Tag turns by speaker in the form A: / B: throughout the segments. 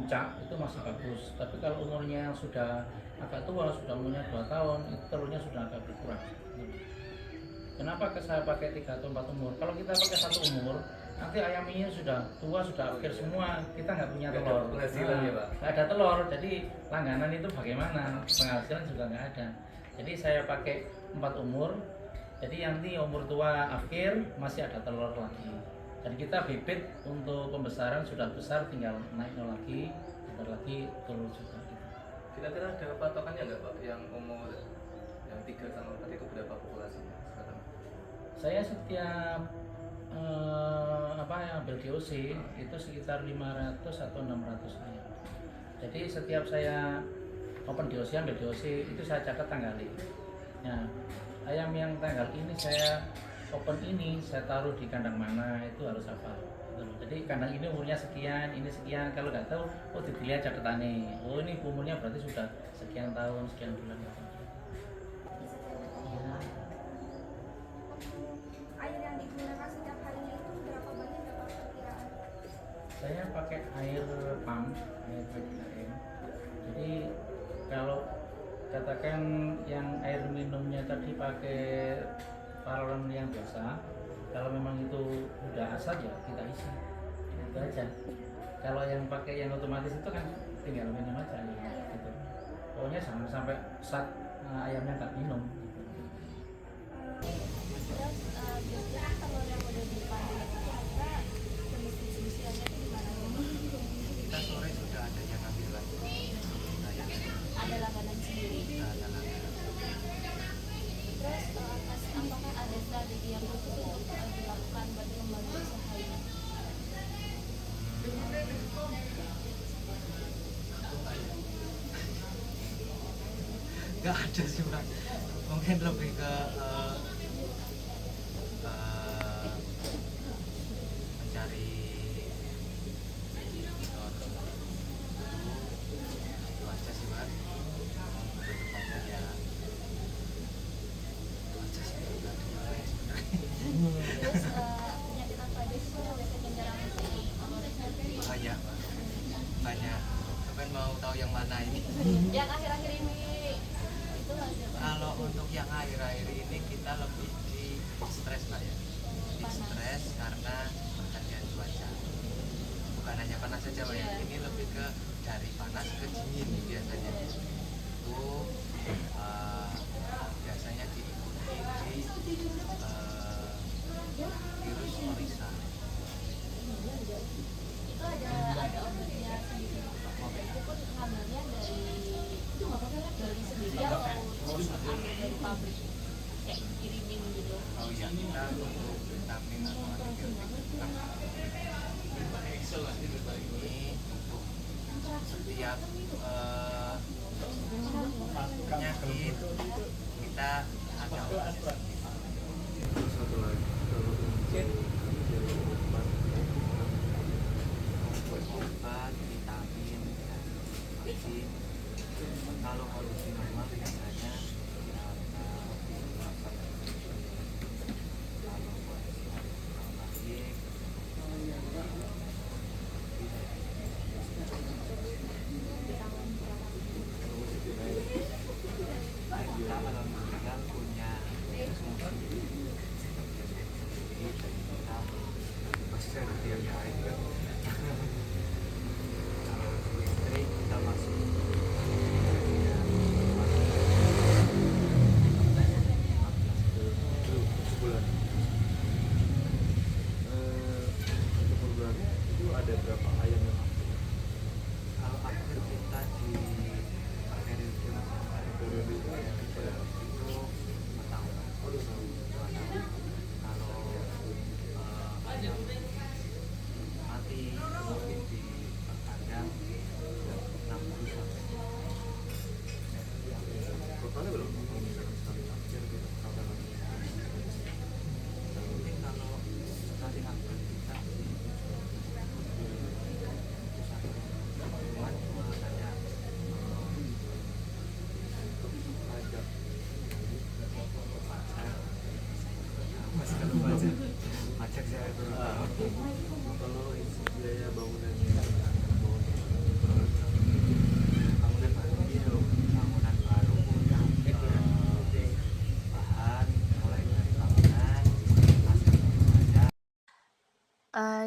A: puncak itu masih bagus. Tapi kalau umurnya sudah agak tua, sudah umurnya 2 tahun, itu telurnya sudah agak berkurang. Kenapa saya pakai 3 atau 4 umur? Kalau kita pakai 1 umur, nanti ayam ini sudah tua, sudah akhir semua, kita nggak punya telur. Nggak ada telur, jadi langganan itu bagaimana? Penghasilan juga nggak ada. Jadi saya pakai 4 umur, jadi nanti umur tua akhir masih ada telur lagi. Dan kita bibit untuk pembesaran sudah besar, tinggal naik lagi, bentar lagi telur juga.
B: Kira-kira ada patokannya nggak Pak? Yang umur yang 3 sama 4 itu berapa populasinya sekarang?
A: Saya setiap ambil DOC itu sekitar 500 atau 600 ayam. Jadi setiap saya open DOC, ambil DOC itu saya catat tanggalnya. Nah, ayam yang tanggal ini saya open ini saya taruh di kandang mana itu harus hafal. Jadi kandang ini umurnya sekian, ini sekian. Kalau nggak tahu, oh dilihat catatannya. Oh ini umurnya berarti sudah sekian tahun, sekian bulan.
C: Air yang digunakan setiap harinya itu berapa banyak, berapa perkiraan?
A: Saya pakai air pump, air PDAM. Jadi kalau katakan yang air minumnya tadi pakai paralon yang biasa, kalau memang itu udah asal ya kita isi, itu aja. Kalau yang pakai yang otomatis itu kan tinggal minum aja ya, gitu. Pokoknya jangan sampai ayamnya nggak minum.
C: Terus biasanya telur yang udah dipandu itu kira-kira jenis usianya itu gimana?
D: Kita sore sudah ada yang ngambil lagi.
C: Ada langganan sendiri.
D: Ada langganan.
C: Terus apakah ada strategi yang khusus untuk dilakukan buat kembali usaha ini?
D: Nggak ada sih Pak. Mungkin lebih ke mencari itu aja sih Pak. Kedepannya ya itu aja sih Pak. Nggak ada yang lain sebenarnya.
C: Terus penyakit apa aja sih yang biasanya menyerang si telur?
D: Banyak Pak. Banyak. Sampai mau tahu yang mana ini?
C: Yang akhir-akhir ini itu aja.
D: Kalau untuk yang akhir-akhir ini kita lebih di stres Pak ya. Di stres karena pergantian cuaca. Bukan hanya panas saja Pak ya. Ini lebih ke dari panas ke dingin biasanya. Itu biasanya diikuti di virus Orisa.
C: Itu ada obatnya sendiri. Itu pun ngambilnya dari sendiri atau ambil dari pabrik kayak dikirimin gitu.
D: Oh iya, kita untuk vitamin atau antibiotik kita ini untuk setiap penyakit kita ada obatnya.
B: Satu lagi kalau
D: Obat, vitamin, dan vaksin. Kalau kondisi normal biasanya kalau kondisi baik kita alhamdulillah punya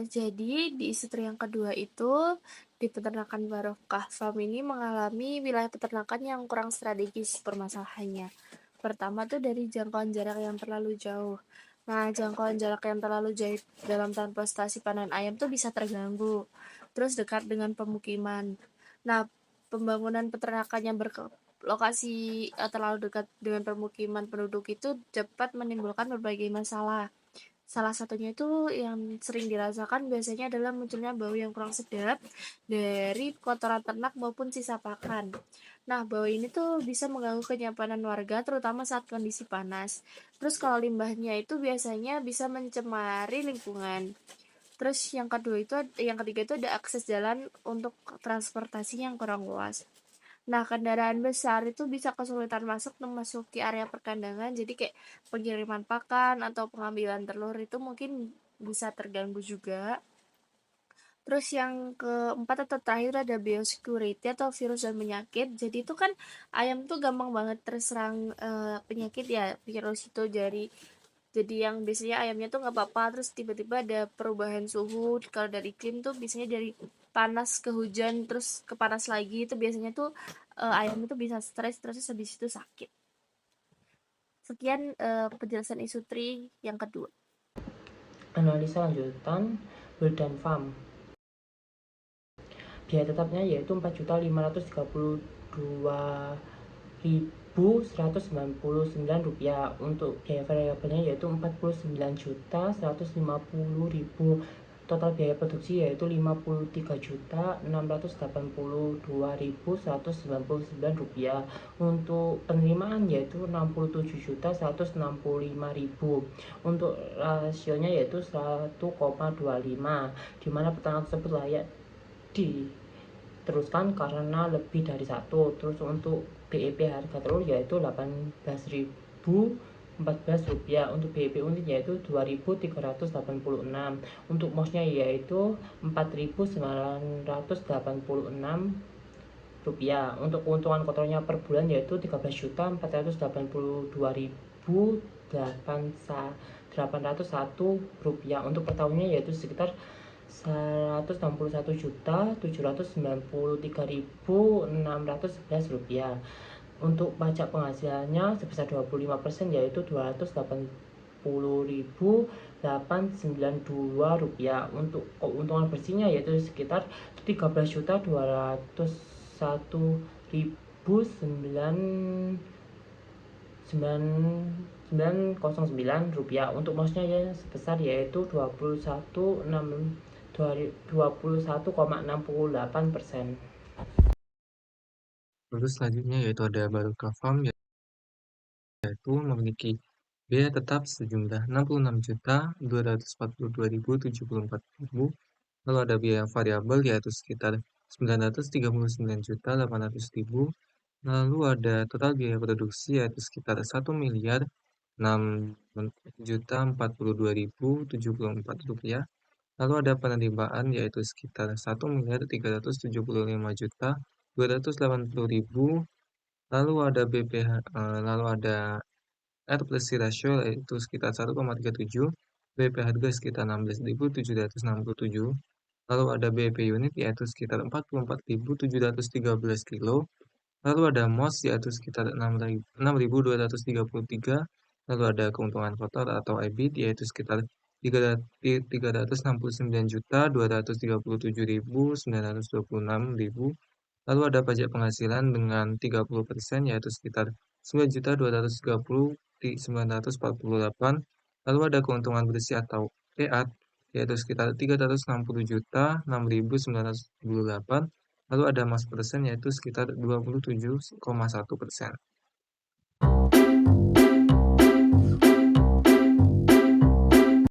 E: Jadi di istri yang kedua itu di peternakan Barokah Farm ini mengalami wilayah peternakan yang kurang strategis permasalahannya. Pertama tuh dari jangkauan jarak yang terlalu jauh. Nah, jangkauan jarak yang terlalu jauh dalam transportasi panen ayam tuh bisa terganggu. Terus dekat dengan pemukiman. Nah, pembangunan peternakan yang berlokasi terlalu dekat dengan permukiman penduduk itu dapat menimbulkan berbagai masalah. Salah satunya itu yang sering dirasakan biasanya adalah munculnya bau yang kurang sedap dari kotoran ternak maupun sisa pakan. Nah, bau ini tuh bisa mengganggu kenyamanan warga terutama saat kondisi panas. Terus kalau limbahnya itu biasanya bisa mencemari lingkungan. Terus yang ketiga itu ada akses jalan untuk transportasi yang kurang luas. Nah, kendaraan besar itu bisa kesulitan memasuki area perkandangan, jadi kayak pengiriman pakan atau pengambilan telur itu mungkin bisa terganggu juga. Terus yang keempat atau terakhir ada biosecurity atau virus dan penyakit. Jadi itu kan ayam tuh gampang banget terserang penyakit ya, virus itu jadi yang biasanya ayamnya tuh nggak apa-apa, terus tiba-tiba ada perubahan suhu. Kalau dari iklim tuh biasanya dari panas ke hujan terus ke panas lagi, itu biasanya tuh ayam itu bisa stres terus habis itu sakit. Sekian penjelasan Isutri yang kedua.
F: Analisa lanjutan Wildan Farm. Biaya tetapnya yaitu Rp4.532.199. Untuk biaya variabelnya yaitu Rp49.150.000. Total biaya produksi yaitu Rp53.682.199. Untuk penerimaan yaitu Rp67.165.000. Untuk rasionya yaitu 1,25, di mana peternak tersebut layak diteruskan karena lebih dari satu. Terus untuk BEP harga telur yaitu Rp18.014. Untuk BEP unit yaitu Rp2.386. Untuk MOS-nya yaitu Rp4.986. Untuk keuntungan kotornya per bulan yaitu Rp13.482.801. Untuk per tahunnya yaitu sekitar Rp161.793.611. Untuk pajak penghasilannya sebesar 25% yaitu Rp280.892. Untuk keuntungan bersihnya yaitu sekitar Rp13.101.909. Untuk MOS-nya ya sebesar yaitu 21,68%.
G: Lalu selanjutnya yaitu ada Barokah Farm, yaitu memiliki biaya tetap sejumlah Rp66.242.074. Lalu ada biaya variabel yaitu sekitar Rp939.800.000. Lalu ada total biaya produksi yaitu sekitar Rp1.006.042.074. Lalu ada penerimaan yaitu sekitar Rp1.370.5.280.000. Lalu ada BPH, lalu ada R plus C ratio yaitu sekitar 1,37, BP harga sekitar 16.767. Lalu ada BP unit yaitu sekitar 44.713 kilo. Lalu ada MOS yaitu sekitar 6.233. Lalu ada keuntungan kotor atau EBIT yaitu sekitar 369.237.926.000. Lalu ada pajak penghasilan dengan 30% yaitu sekitar 9.230.948. Lalu ada keuntungan bersih atau PAT yaitu sekitar 360.006.978. Lalu ada mas persen yaitu sekitar 27,1%.